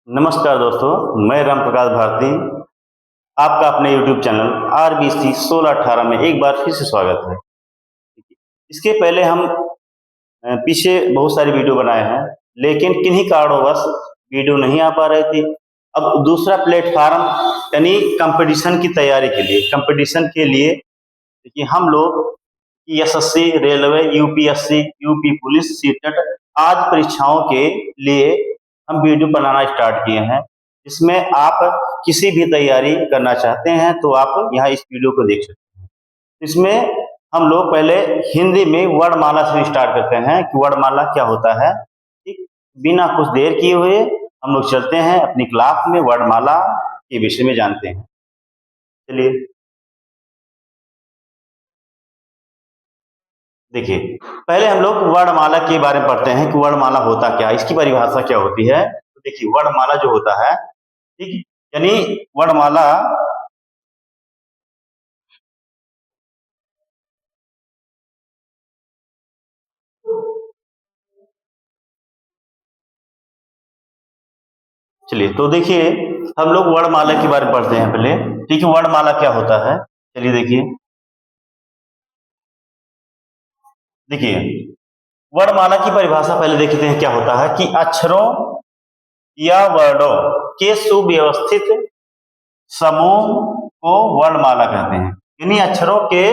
नमस्कार दोस्तों, मैं राम प्रकाश भारती आपका अपने YouTube चैनल RBC 1618 में एक बार फिर से स्वागत है। इसके पहले हम पीछे बहुत सारी वीडियो बनाए हैं, लेकिन किन्हीं कारणोंवश वीडियो नहीं आ पा रही थी। अब दूसरा प्लेटफार्म यानी कंपटीशन की तैयारी के लिए देखिए हम लोग SSC, railway, UPSC, UP police, CTET आदि परीक्षाओं के लिए हम वीडियो बनाना स्टार्ट किए हैं। इसमें आप किसी भी तैयारी करना चाहते हैं तो आप यहाँ इस वीडियो को देख सकते हैं। इसमें हम लोग पहले हिंदी में वर्णमाला से स्टार्ट करते हैं कि वर्णमाला क्या होता है। ठीक, बिना कुछ देर किए हुए हम लोग चलते हैं अपनी क्लास में, वर्णमाला के विषय में जानते हैं। चलिए देखिए, पहले हम लोग वर्णमाला के बारे में पढ़ते हैं कि वर्णमाला होता क्या है, इसकी परिभाषा क्या होती है। तो देखिए वर्णमाला जो होता है, ठीक, यानी वर्णमाला चलिए तो देखिए हम लोग वर्णमाला के बारे में पढ़ते हैं पहले। ठीक है, वर्णमाला क्या होता है, चलिए देखिए वर्णमाला की परिभाषा पहले देखते हैं क्या होता है कि अक्षरों या वर्णों के सुव्यवस्थित समूह को वर्णमाला कहते हैं। इन्हीं अक्षरों के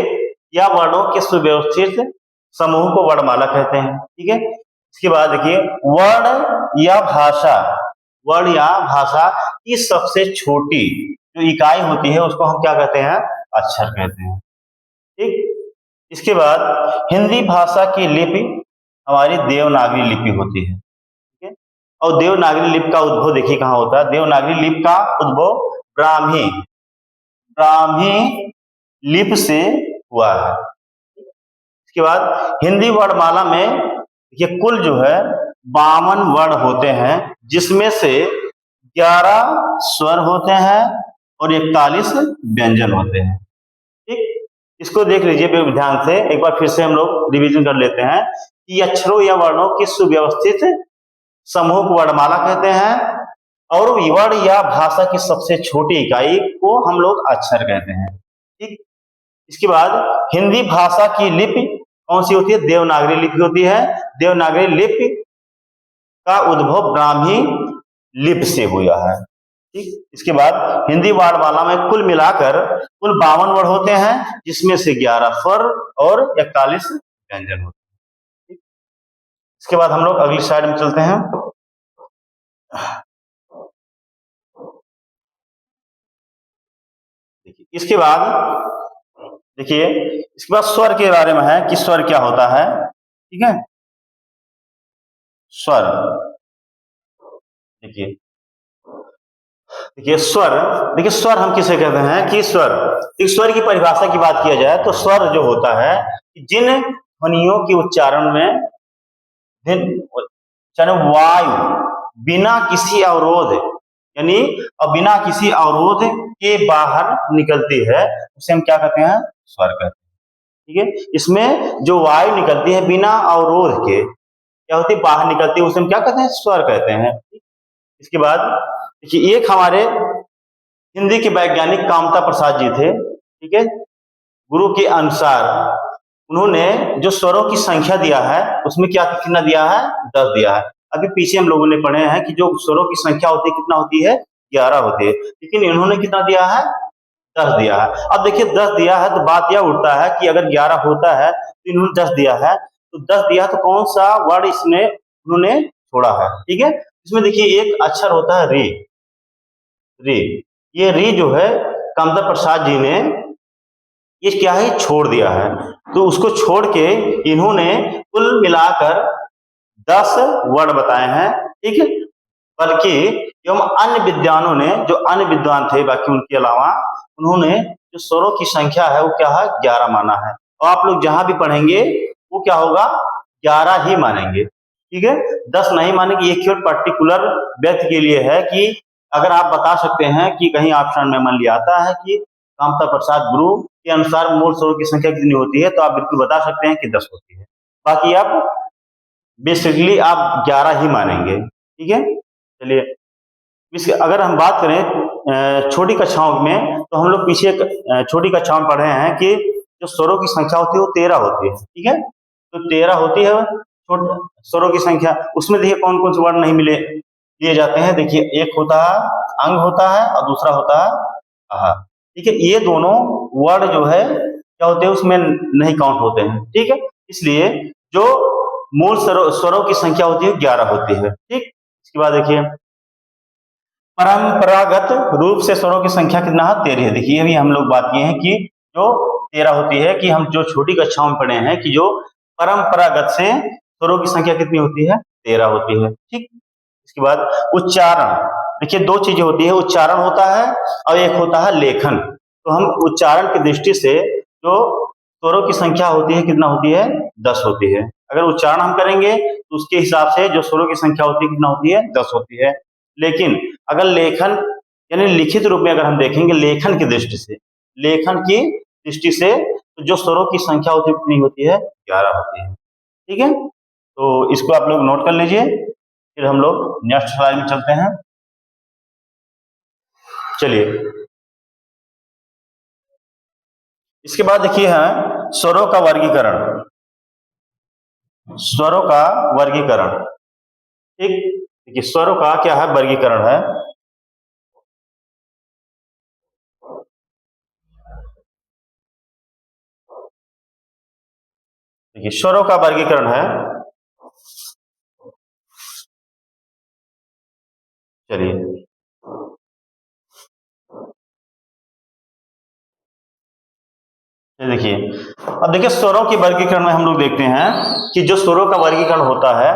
या वर्णों के सुव्यवस्थित समूह को वर्णमाला कहते हैं। ठीक है, इसके बाद देखिए वर्ण या भाषा की सबसे छोटी जो इकाई होती है उसको हम क्या कहते हैं, अक्षर कहते हैं। ठीक, इसके बाद हिंदी भाषा की लिपि हमारी देवनागरी लिपि होती है। ठीक है, और देवनागरी लिपि का उद्भव देखिए कहाँ होता है। देवनागरी लिपि का उद्भव ब्राह्मी लिपि से हुआ है। इसके बाद हिंदी वर्णमाला में देखिए कुल जो है 52 वर्ण होते हैं, जिसमें से 11 स्वर होते हैं और 41 व्यंजन होते हैं। ठीक, इसको देख लीजिए ध्यान से, एक बार फिर से हम लोग रिवीजन कर लेते हैं कि अक्षरों या वर्णों की सुव्यवस्थित समूह को वर्णमाला कहते हैं और वर्ण या भाषा की सबसे छोटी इकाई को हम लोग अक्षर कहते हैं। ठीक, इसके बाद हिंदी भाषा की लिपि कौन सी होती है, देवनागरी लिपि होती है। देवनागरी लिपि का उद्भव ब्राह्मी लिपि से हुआ है। ठीक, इसके बाद हिंदी वर्णमाला में कुल मिलाकर कुल 52 वर्ण होते हैं, जिसमें से 11 स्वर और 41 व्यंजन होते हैं। इसके बाद हम लोग अगली स्लाइड में चलते हैं। इसके बाद देखिए इसके बाद स्वर के बारे में है कि स्वर क्या होता है। ठीक है, स्वर देखिए स्वर हम किसे कहते हैं कि स्वर की परिभाषा की बात किया जाए तो स्वर जो होता है जिन ध्वनियों के उच्चारण में वायु बिना किसी अवरोध यानी बिना किसी अवरोध के बाहर निकलती है उसे हम क्या कहते हैं, स्वर कहते हैं। ठीक है, इसमें जो वायु निकलती है बिना अवरोध के क्या होती है, बाहर निकलती है, उसे हम क्या कहते हैं, स्वर कहते हैं। इसके बाद देखिए एक हमारे हिंदी के वैज्ञानिक कामता प्रसाद जी थे। ठीक है, गुरु के अनुसार उन्होंने जो स्वरों की संख्या दिया है उसमें क्या कितना दिया है, 10 दिया है। अभी पीछे हम लोगों ने पढ़े हैं कि जो स्वरों की संख्या होती है कितना होती है, 11 होती है, लेकिन इन्होंने कितना दिया है, 10 दिया है। अब देखिए 10 दिया है तो बात यह उठता है कि अगर 11 होता है तो इन्होंने 10 दिया है, तो 10 दिया तो कौन सा वर्ड इसमें उन्होंने छोड़ा है। ठीक है, इसमें देखिए एक अक्षर होता है री। ये री जो है कामता प्रसाद जी ने ये क्या है, छोड़ दिया है, तो उसको छोड़ के इन्होंने कुल मिलाकर 10 वर्ड बताए हैं। ठीक है, बल्कि एवं अन्य विद्वानों ने, जो अन्य विद्वान थे बाकी उनके अलावा, उन्होंने जो स्वरों की संख्या है वो क्या है, 11 माना है। और आप लोग जहां भी पढ़ेंगे वो क्या होगा, 11 ही मानेंगे। ठीक है, 10 नहीं मानेंगे। ये केवल पर्टिकुलर व्यक्ति के लिए है कि अगर आप बता सकते हैं कि कहीं ऑप्शन में मान लिया आता है कि कामता प्रसाद गुरु के अनुसार मूल स्वरों की संख्या कितनी होती है, तो आप बिल्कुल बता सकते हैं कि 10 होती है। बाकी आप बेसिकली आप 11 ही मानेंगे। ठीक है, चलिए अगर हम बात करें छोटी कक्षाओं में, तो हम लोग पीछे छोटी कक्षाओं में पढ़े हैं कि जो स्वरों की संख्या होती है वो 13 होती है, ठीक है। तो 13 होती है स्वरों की संख्या। उसमें देखिए कौन कौन से वर्ण नहीं मिले दिए जाते हैं। देखिए एक होता है अंग होता है और दूसरा होता है आहा, ठीक है। ये दोनों वर्ण जो है क्या होते हैं उसमें नहीं काउंट होते हैं, ठीक है। इसलिए जो मूल स्वरों की संख्या होती है 11 होती है, ठीक। इसके बाद देखिए परंपरागत रूप से स्वरों की संख्या कितना है 13 है। देखिए अभी हम लोग बात किए हैं कि जो 13 होती है, कि हम जो छोटी कक्षाओं में पढ़े हैं कि जो परंपरागत से स्वरों की संख्या कितनी होती है 13 होती है, ठीक। इसके बाद उच्चारण, देखिए दो चीजें होती है, उच्चारण होता है और एक होता है लेखन। तो हम उच्चारण की दृष्टि से जो स्वरों की संख्या होती है कितना होती है 10 होती है। अगर उच्चारण हम करेंगे तो उसके हिसाब से जो स्वरों की संख्या होती है कितना होती है 10 होती है। लेकिन अगर लेखन यानी लिखित रूप में अगर हम देखेंगे लेखन की दृष्टि से, लेखन की दृष्टि से तो जो स्वरों की संख्या होती है कितनी होती है 11 होती है, ठीक है। तो इसको आप लोग नोट कर लीजिए, फिर हम लोग नेक्स्ट स्लाइड में चलते हैं। चलिए इसके बाद देखिए है स्वरों का वर्गीकरण, स्वरों का वर्गीकरण, ठीक। देखिए स्वरों का क्या है वर्गीकरण है। देखिए स्वरों का वर्गीकरण है, चलिए देखिए अब देखिए स्वरों के वर्गीकरण में हम लोग देखते हैं कि जो स्वरों का वर्गीकरण होता है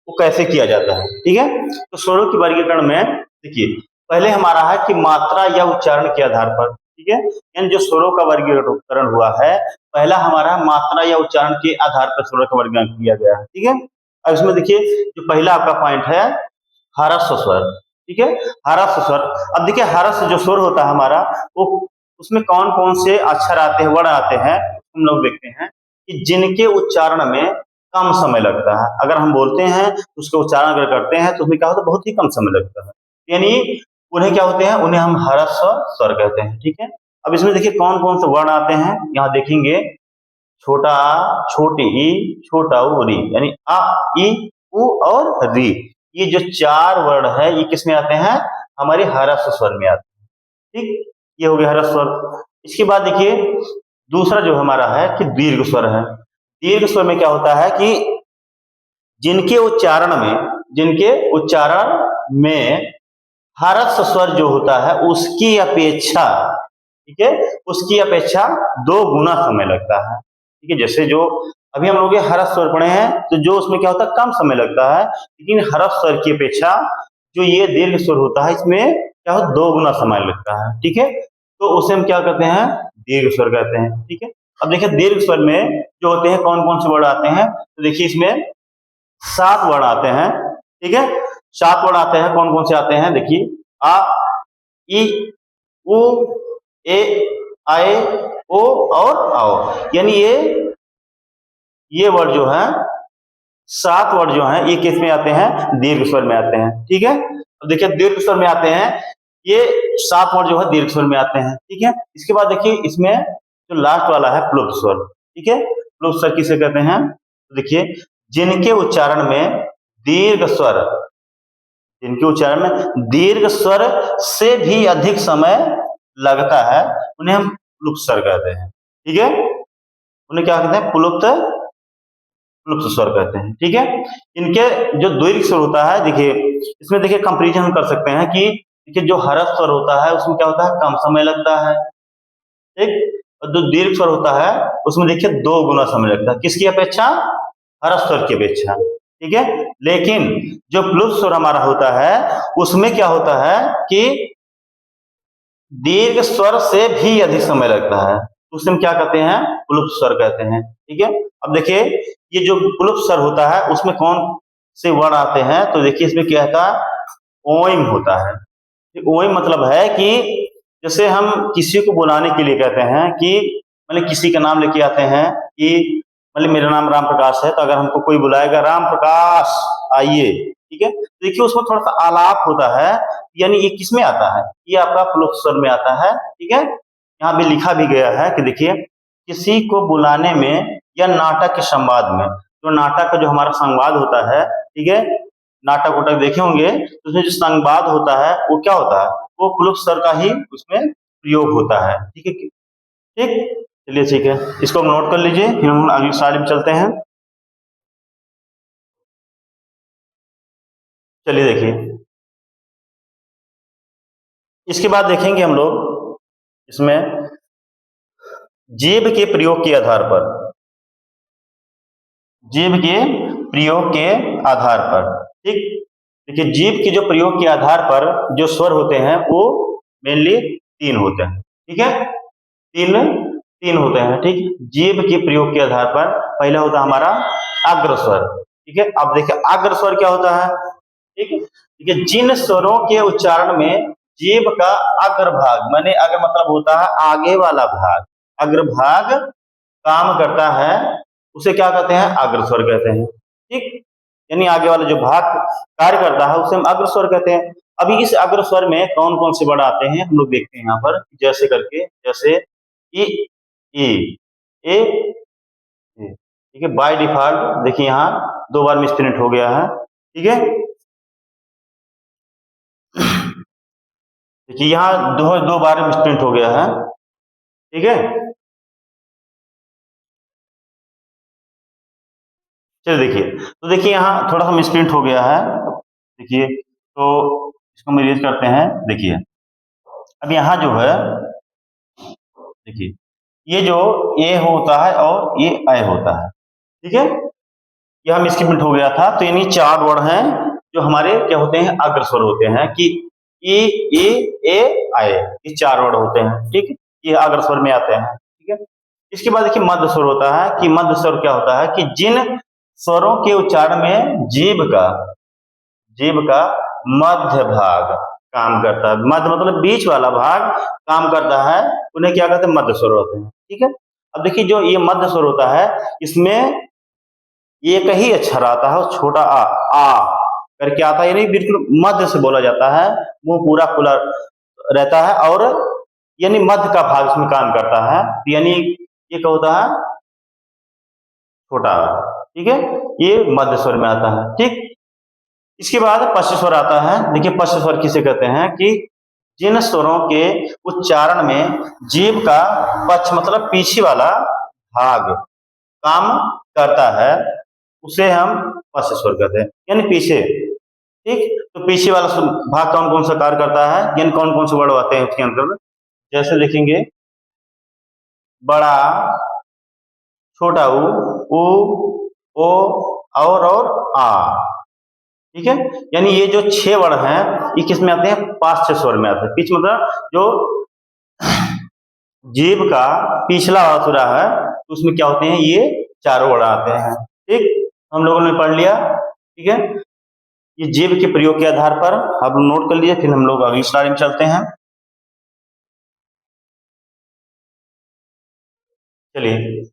वो कैसे किया जाता है, ठीक है। तो स्वरों के वर्गीकरण में देखिए पहले हमारा है कि मात्रा या उच्चारण के आधार पर, ठीक है। यानी जो स्वरों का वर्गीकरण हुआ है पहला हमारा मात्रा या उच्चारण के आधार पर स्वरों का वर्गीकरण किया गया है, ठीक है। अब इसमें देखिए जो पहला आपका पॉइंट है ह्रस्व स्वर, ठीक है। ह्रस्व स्वर, अब देखिए ह्रस्व जो स्वर होता है हमारा वो उसमें कौन कौन से अक्षर आते हैं वर्ण आते हैं हम लोग देखते हैं कि जिनके उच्चारण में कम समय लगता है। अगर हम बोलते हैं तो उसका उच्चारण अगर करते हैं तो उसमें क्या होता है बहुत ही कम समय लगता है, यानी उन्हें क्या होते हैं उन्हें हम ह्रस्व स्वर कहते हैं, ठीक है। अब इसमें देखिए कौन कौन से वर्ण आते हैं, यहाँ देखेंगे छोटा आ, छोटी ई, छोटा ऊ, री, यानी आ, ई, उ और री। ये जो चार वर्ण है ये किस में आते हैं हमारे ह्रस्व स्वर में आते हैं, ठीक। ये हो गया ह्रस्व स्वर। इसके बाद देखिए दूसरा जो हमारा है कि दीर्घ स्वर है। दीर्घ स्वर में क्या होता है कि जिनके उच्चारण में ह्रस्व स्वर जो होता है उसकी अपेक्षा, ठीक है, उसकी अपेक्षा 2 गुना समय लगता है, ठीक है। जैसे जो अभी हम लोग ह्रस्व स्वर पढ़े हैं तो जो उसमें क्या होता है कम समय लगता है, लेकिन ह्रस्व स्वर की अपेक्षा जो ये दीर्घ स्वर होता है इसमें क्या होता है 2 गुना समय लगता है, ठीक है। तो उसे हम क्या कहते हैं दीर्घ स्वर कहते हैं, ठीक है। अब देखिए दीर्घ स्वर में जो होते हैं कौन कौन से वर्ड आते हैं, तो देखिए इसमें 7 वर्ण आते हैं, ठीक है। 7 वर्ण आते हैं, कौन कौन से आते हैं देखिए आ, ई, उ, ए, आए, ओ और आओ, यानी ये वर्ड जो है 7 वर्ड जो हैं ये किस में आते हैं दीर्घ स्वर में आते हैं, ठीक है। अब देखिए दीर्घ स्वर में आते हैं ये 7 वर्ड जो है दीर्घ स्वर में आते हैं, ठीक है। इसके बाद देखिए इसमें जो लास्ट वाला है प्लुप्त स्वर, ठीक है। प्लुप्त स्वर किसे कहते हैं, तो देखिए जिनके उच्चारण में दीर्घ स्वर, जिनके उच्चारण में दीर्घ स्वर से भी अधिक समय लगता है उन्हें हम प्लुप्त स्वर कहते हैं, ठीक है। उन्हें क्या कहते हैं प्लुप्त स्वर कहते हैं, ठीक है। इनके जो दीर्घ स्वर होता है देखिए इसमें देखिए कंपैरिजन हम कर सकते हैं कि देखिए जो ह्रस्व स्वर होता है उसमें क्या होता है कम समय लगता है, ठीक। और जो दीर्घ स्वर होता है उसमें देखिए 2 गुना समय लगता है, किसकी अपेक्षा ह्रस्व स्वर की अपेक्षा, ठीक है। लेकिन जो प्लुप्त स्वर हमारा होता है उसमें क्या होता है कि दीर्घ स्वर से भी अधिक समय लगता है, उसे हम क्या कहते हैं प्लुप्त स्वर कहते हैं, ठीक है। अब देखिए ये जो प्लुप्त स्वर होता है उसमें कौन से वर्ण आते हैं, तो देखिए इसमें क्या होता है ओम होता है। ओम मतलब है कि जैसे हम किसी को बुलाने के लिए कहते हैं कि मतलब किसी का नाम लेके आते हैं कि मतलब मेरा नाम राम प्रकाश है, तो अगर हमको कोई बुलाएगा राम प्रकाश आइए, ठीक है, देखिए उसमें थोड़ा सा आलाप होता है यानी ये किस में आता है, ये आपका प्लुत स्वर में आता है। ठीक है, यहाँ पे लिखा भी गया है कि देखिए, किसी को बुलाने में या नाटक के संवाद में, तो नाटक का जो हमारा संवाद होता है, ठीक है, नाटक वाटक देखे होंगे तो उसमें जो संवाद होता है वो क्या होता है, वो प्लुत स्वर का ही उसमें प्रयोग होता है। ठीक है, ठीक, चलिए ठीक है, इसको हम नोट कर लीजिए, फिर हम अगली स्लाइड में चलते हैं। चलिए देखिए, इसके बाद देखेंगे हम लोग इसमें जीभ के प्रयोग के आधार पर, जीभ के प्रयोग के आधार पर, ठीक, देखिए जीभ के जो प्रयोग के आधार पर जो स्वर होते हैं वो मेनली तीन होते हैं। ठीक है, तीन तीन होते हैं। ठीक, जीभ के प्रयोग के आधार पर पहला होता है हमारा अग्र स्वर। ठीक है, अब देखिए अग्र स्वर क्या होता है। ठीक है, देखिए जिन स्वरों के उच्चारण में जीभ का अग्रभाग, माने अग्र मतलब होता है आगे वाला भाग, अग्रभाग काम करता है, उसे क्या कहते हैं, अग्र स्वर कहते हैं। ठीक, यानी आगे वाला जो भाग कार्य करता है उसे हम अग्र स्वर कहते हैं। अभी इस अग्र स्वर में कौन कौन से वर्ड आते हैं हम लोग देखते हैं यहाँ पर, जैसे करके, जैसे ई, ई, ए, ठीक है, बाय डिफॉल्ट देखिए यहाँ दो बार मिसप्रिंट हो गया है। ठीक है, देखिए यहाँ दो बार मिसप्रिंट हो गया है। ठीक है, चलिए देखिए, तो देखिए यहाँ थोड़ा सा मिसप्रिंट हो गया है। देखिए, तो इसको हम इरेज करते हैं। देखिए अब यहाँ जो है, देखिए ये जो ए होता है और ये ए होता है। ठीक है, यह मिसप्रिंट हो गया था, तो यानी चार वर्ड हैं जो हमारे क्या होते हैं, अग्रस्वर होते हैं, कि ई, ई, ए, आए, ये चार वर्ड होते हैं। ठीक, ये अग्रस्वर में आते हैं। ठीक है, इसके बाद देखिए मध्य स्वर होता है, कि मध्य स्वर क्या होता है, कि जिन स्वरों के उच्चारण में जीभ का मध्य भाग काम करता है, मध्य मतलब बीच वाला भाग काम करता है, उन्हें क्या कहते हैं, मध्य स्वर होते हैं। ठीक है, अब देखिए जो ये मध्य स्वर होता है, इसमें एक ही अक्षर आता है, छोटा आ करके आता है, यानी बिल्कुल मध्य से बोला जाता है, मुंह पूरा खुला रहता है, और यानी मध्य का भाग इसमें काम करता है, यानी ये क्या होता है, छोटा। ठीक है, ये मध्य स्वर में आता है। ठीक, इसके बाद पश्च स्वर आता है। देखिए पश्च स्वर किसे कहते हैं, कि जिन स्वरों के उच्चारण में जीभ का पक्ष मतलब पीछे वाला भाग काम करता है, उसे हम पश्च स्वर कहते हैं, यानी पीछे। ठीक, तो पीछे वाला भाग कौन कौन सा कार्य करता है, यानी कौन कौन से वर्ड आते हैं उसके अंदर, जैसे देखेंगे बड़ा, छोटा ऊ, ओ, और आ। ठीक है, यानी ये जो छह वर्ड हैं ये किस में आते हैं, पाश्च स्वर में आते हैं। पिच मतलब जो जीभ का पिछला आसुरा है, तो उसमें क्या होते हैं, ये चारों वर्ड आते हैं। ठीक, हम लोगों ने पढ़ लिया। ठीक है, ये जीभ के प्रयोग के आधार पर आप नोट कर लीजिए, फिर हम लोग अगली स्लाइड में चलते हैं। चलिए,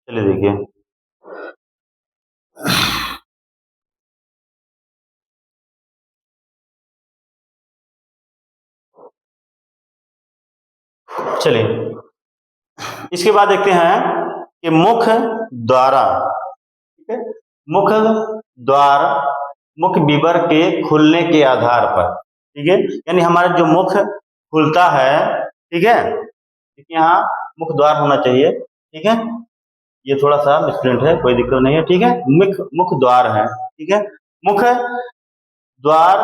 चलिए देखिए, चलिए इसके बाद देखते हैं कि मुख द्वारा, ठीक है, मुख द्वार, मुख विवर के खुलने के आधार पर। ठीक है, यानी हमारा जो मुख खुलता है, ठीक है, यहाँ मुख द्वार होना चाहिए। ठीक है, ये थोड़ा सा मिसप्रिंट है, कोई दिक्कत नहीं है। ठीक है, मुख द्वार है। ठीक है, मुख द्वार,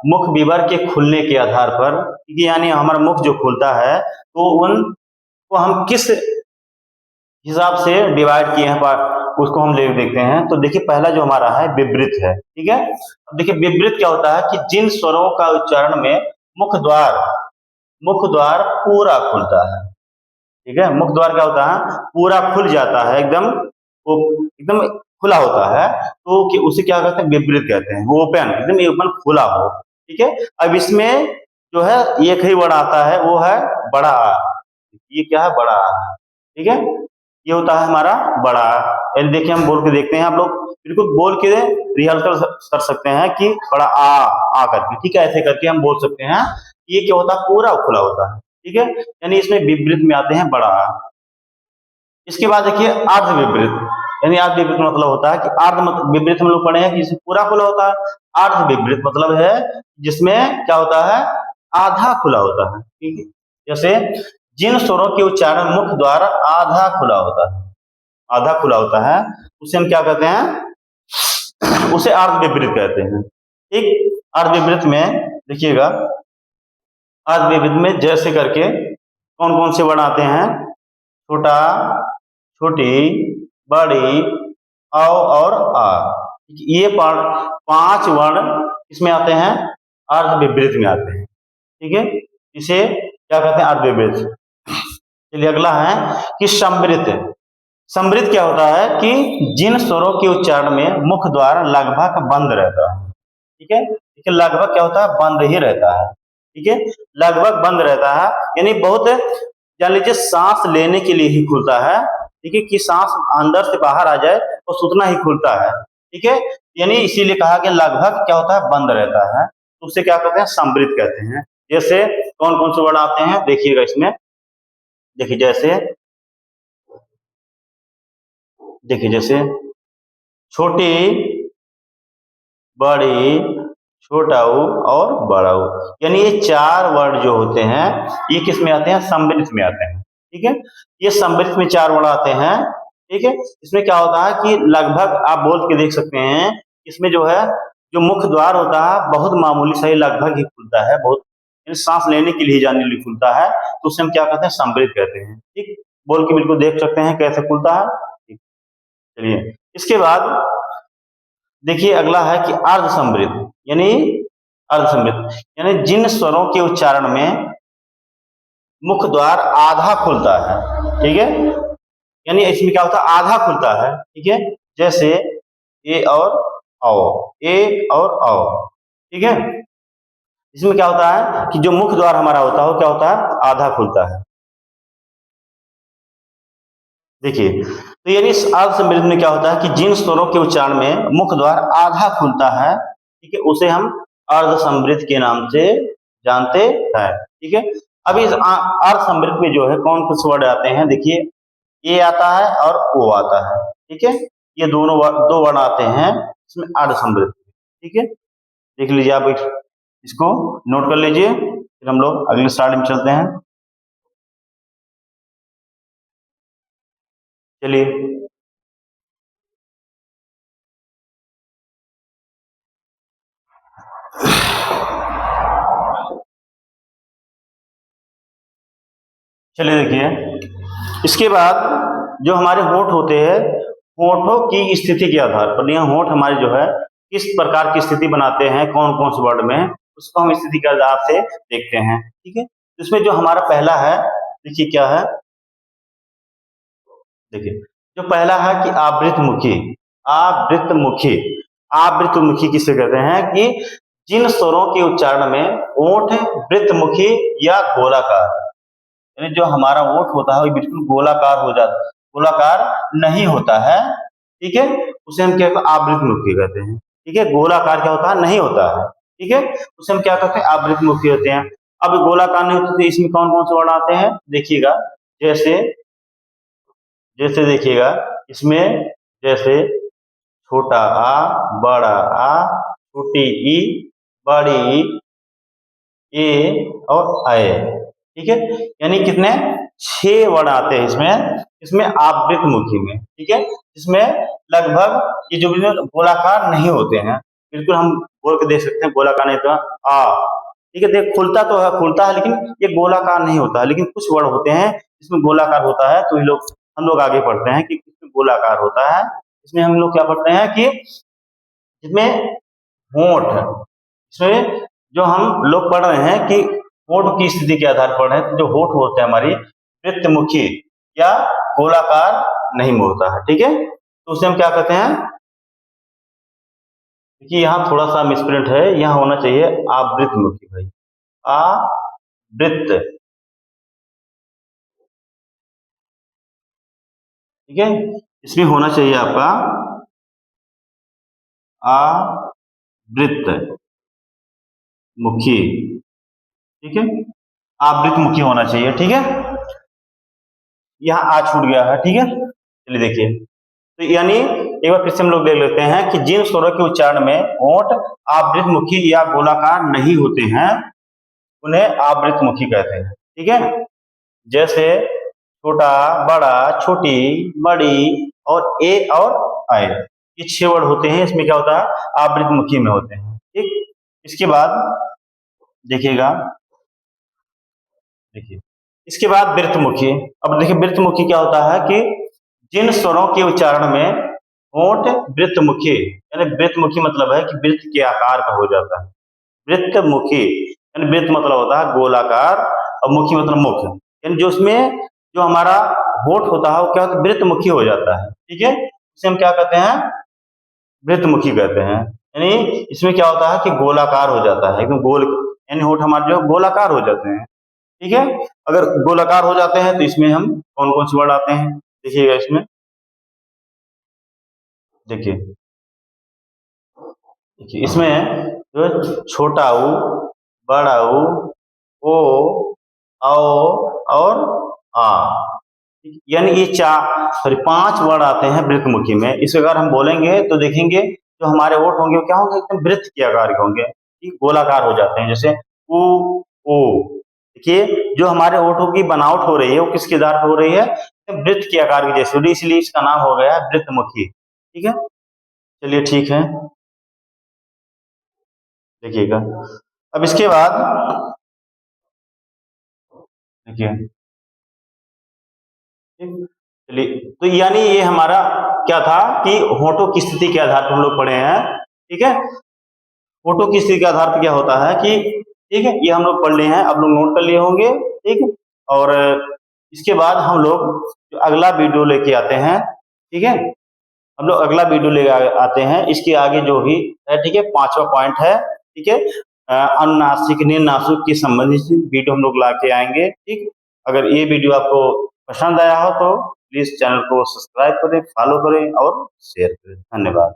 मुख विवर के खुलने के आधार पर, यानी हमारा मुख जो खुलता है तो उनको हम किस हिसाब से डिवाइड किए हैं उसको हम ले देखते हैं। तो देखिए पहला जो हमारा है विवृत है। ठीक है, अब देखिए विवृत क्या होता है, कि जिन स्वरों का उच्चारण में मुख द्वार पूरा खुलता है। ठीक है, मुख द्वार क्या होता है, पूरा खुल जाता है, एकदम वो एकदम खुला होता है, तो कि उसे क्या कहते हैं, विवृत कहते हैं, ओपन, एकदम ओपन खुला हो। ठीक है, अब इसमें जो है एक ही वर्ड आता है, वो है बड़ा आ। ये क्या है, बड़ा आ। ठीक है, ये होता है हमारा बड़ा। यानी देखिए हम बोल के देखते हैं, आप लोग बिल्कुल बोल के रिहर्सल कर सकते हैं कि बड़ा आ करके, ठीक है, ऐसे करके हम बोल सकते हैं। ये क्या होता है, पूरा खुला होता है, ठीक है, यानी इसमें विपरीत में आते हैं बड़ा आ। इसके बाद देखिए अर्ध विपरीत, यानी अर्ध विपरीत मतलब होता है कि अर्ध विपरीत हम लोग पढ़े हैं कि इसमें पूरा खुला होता है। अर्ध विपरीत मतलब है जिसमें क्या होता है, आधा खुला होता है, ठीक है। जैसे जिन स्वरों के उच्चारण मुख द्वारा आधा खुला होता है, आधा खुला होता है, उसे हम क्या कहते हैं, उसे अर्ध विपरीत कहते हैं। ठीक, अर्ध विपरीत में देखिएगा, अर्ध विपरीत में जैसे करके कौन कौन से वर्ण आते हैं, छोटा, छोटी, बड़ी, औ और आ। ये 5 वर्ण इसमें आते हैं, अर्ध विपरीत में आते हैं, ठीक है। इसे क्या कहते हैं, अर्ध विपरीत। चलिए अगला है कि समृद्ध। समृद्ध क्या होता है कि जिन स्वरों के उच्चारण में मुख द्वार लगभग बंद रहता है, ठीक है। देखिए लगभग क्या होता है, बंद ही रहता है, ठीक है, लगभग बंद रहता है, यानी बहुत, जान लीजिए सांस लेने के लिए ही खुलता है, ठीक है, कि सांस अंदर से बाहर आ जाए तो उतना ही खुलता है, ठीक है। यानी इसीलिए कहा कि लगभग क्या होता है, बंद रहता है, तो उसे क्या कहते हैं, समृद्ध कहते हैं। जैसे कौन कौन से वर्ण आते हैं देखिएगा इसमें, देखिए जैसे छोटी, बड़ी, छोटा ऊ और बड़ा ऊ, यानी ये 4 वर्ण जो होते हैं ये किस में आते हैं, समृद्ध में आते हैं, ठीक है। ये समृद्ध में 4 वर्ण आते हैं, ठीक है। इसमें क्या होता है कि लगभग आप बोल के देख सकते हैं, इसमें जो है जो मुख द्वार होता है बहुत मामूली सा ही लगभग ही खुलता है, बहुत सांस लेने के लिए जाने के लिए खुलता है, तो उसे हम क्या कहते हैं, समृद्ध कहते हैं, ठीक। बोल के बिल्कुल देख सकते हैं कैसे खुलता है, ठीक। चलिए इसके बाद देखिए अगला है कि अर्ध समृद्ध, यानी अर्ध समृद्ध यानी जिन स्वरों के उच्चारण में मुख द्वार आधा खुलता है, ठीक है, यानी इसमें क्या होता है, आधा खुलता है, ठीक है। जैसे ए और औ, ए और औ, ठीक है। इसमें क्या होता है कि जो मुख द्वार हमारा होता है वो क्या होता है, आधा खुलता है। देखिए तो यानी इस अर्ध समृद्ध में क्या होता है कि जिन स्वरों के उच्चारण में मुख द्वार आधा खुलता है, ठीक है, उसे हम अर्ध समृद्ध के नाम से जानते हैं, ठीक है। अब इस अर्ध समृद्ध में जो है कौन कुछ वर्ड आते हैं, देखिए ए आता है और ओ आता है, ठीक है, ये दोनों दो वर्ण आते हैं इसमें अर्ध समृद्ध, ठीक है। देख लीजिए आप इसको नोट कर लीजिए, फिर हम लोग अगले स्लाइड में चलते हैं। चलिए चलिए देखिए इसके बाद जो हमारे होंठ होते हैं, होंठों की स्थिति के आधार पर, यह होंठ हमारे जो है किस प्रकार की स्थिति बनाते हैं कौन कौन से वर्ड में, उसको हम स्थिति के आधार से देखते हैं, ठीक है। इसमें जो हमारा पहला है, देखिए क्या है, देखिए जो पहला है कि आवृतमुखी। आवृतमुखी, आवृतमुखी किसे कहते हैं कि जिन स्वरों के उच्चारण में ओठ वृत्तमुखी या गोलाकार, यानी जो हमारा ओठ होता है वो बिल्कुल गोलाकार हो जाता है, गोलाकार नहीं होता है, ठीक है, उसे हम क्या आवृतमुखी कहते हैं, ठीक है। गोलाकार क्या होता है, नहीं होता है, ठीक है, उसे हम क्या कहते हैं, आवृतमुखी होते हैं। अब गोलाकार नहीं होते तो इसमें कौन कौन से वर्ण आते हैं देखिएगा, जैसे जैसे देखिएगा इसमें, जैसे छोटा आ, बड़ा आ, छोटी ई, बड़ी ए और अय, ठीक है, यानी कितने 6 वर्ण आते हैं इसमें, इसमें आवृतमुखी में, ठीक है। इसमें लगभग ये जो भी गोलाकार नहीं होते हैं, बिल्कुल हम बोल के देख सकते हैं गोलाकार नहीं तो आ, ठीक है। देख खुलता तो है, खुलता है, लेकिन ये गोलाकार नहीं होता है, लेकिन कुछ वर्ण होते हैं जिसमें गोलाकार होता है, तो हम लोग आगे पढ़ते हैं कि किसमें गोलाकार होता है। इसमें हम लोग क्या पढ़ते हैं कि जिसमें होंठ, इसमें जो हम लोग पढ़ रहे हैं कि होंठ की स्थिति के आधार पर है, तो जो होंठ होते हैं हमारी वृत्तमुखी या गोलाकार नहीं होता है, ठीक है, तो उसे हम क्या कहते हैं, देखिए यहाँ थोड़ा सा मिसप्रिंट है, यहाँ होना चाहिए आवृतमुखी भाई, आवृत, ठीक है। इसमें होना चाहिए आपका आवृत मुखी, ठीक है, आवृत मुखी होना चाहिए, ठीक है। यहाँ आ छूट गया है, ठीक है। चलिए देखिए, तो यानी एक बार फिर से हम लोग देख लेते हैं कि जिन स्वरों के उच्चारण में होंठ आवृत मुखी या गोलाकार नहीं होते हैं उन्हें आवृत मुखी कहते हैं, ठीक है। जैसे छोटा, बड़ा, छोटी, बड़ी और ए और आए, ये 6 वर्ड होते हैं, इसमें क्या होता है, आवृत मुखी में होते हैं, ठीक। इसके बाद देखिएगा, देखिए इसके बाद वृत्तमुखी। अब देखिए वृत्तमुखी क्या होता है कि जिन स्वरों के उच्चारण में होंठ वृत्तमुखी, यानी वृत्तमुखी मतलब है कि वृत्त के आकार का हो जाता है। वृत्तमुखी यानी वृत्त मतलब होता है गोलाकार और मुखी मतलब मुख, यानी जो उसमें जो हमारा होंठ होता है वो क्या होता है, वृत्तमुखी हो जाता है, ठीक है। इसे हम क्या कहते हैं, वृत्तमुखी कहते हैं। यानी इसमें क्या होता है कि गोलाकार हो जाता है, एकदम गोल, यानी होंठ हमारे जो गोलाकार हो जाते हैं, ठीक है। अगर गोलाकार हो जाते हैं तो इसमें हम कौन कौन से वर्ड आते हैं, देखिएगा इसमें, देखिए देखिए इसमें जो छोटा ऊ, बड़ा ऊ, ओ, और आ, यानी ये 5 वर्ड आते हैं वृत्तमुखी में। इस अगर हम बोलेंगे तो देखेंगे जो हमारे ओठ होंगे वो क्या होंगे, एकदम वृत्त के आकार के होंगे, गोलाकार हो जाते हैं। जैसे उ, ओ, देखिए जो हमारे ओठों की बनावट हो रही है वो किसके आधार पर हो रही है, वृत्त के आकार की जैसे, इसलिए इसका नाम हो गया वृत्तमुखी, ठीक है। चलिए ठीक है, देखिएगा। अब इसके बाद देखिए, चलिए तो यानी ये हमारा क्या था कि होठों की स्थिति के आधार पर हम लोग पढ़े हैं, ठीक है। होठों की स्थिति के आधार पर क्या होता है कि, ठीक है, ये हम लोग पढ़ लिए हैं, आप लोग नोट कर लिए होंगे, ठीक है। और इसके बाद हम लोग अगला वीडियो लेके आते हैं, ठीक है। हम लोग अगला वीडियो ले आते हैं, इसके आगे जो भी है, ठीक है, 5वां पॉइंट है, ठीक है, अनुनासिक निर्नासिक के संबंधित वीडियो हम लोग ला के आएंगे, ठीक। अगर ये वीडियो आपको पसंद आया हो तो प्लीज चैनल को सब्सक्राइब करें, फॉलो करें और शेयर करें। धन्यवाद।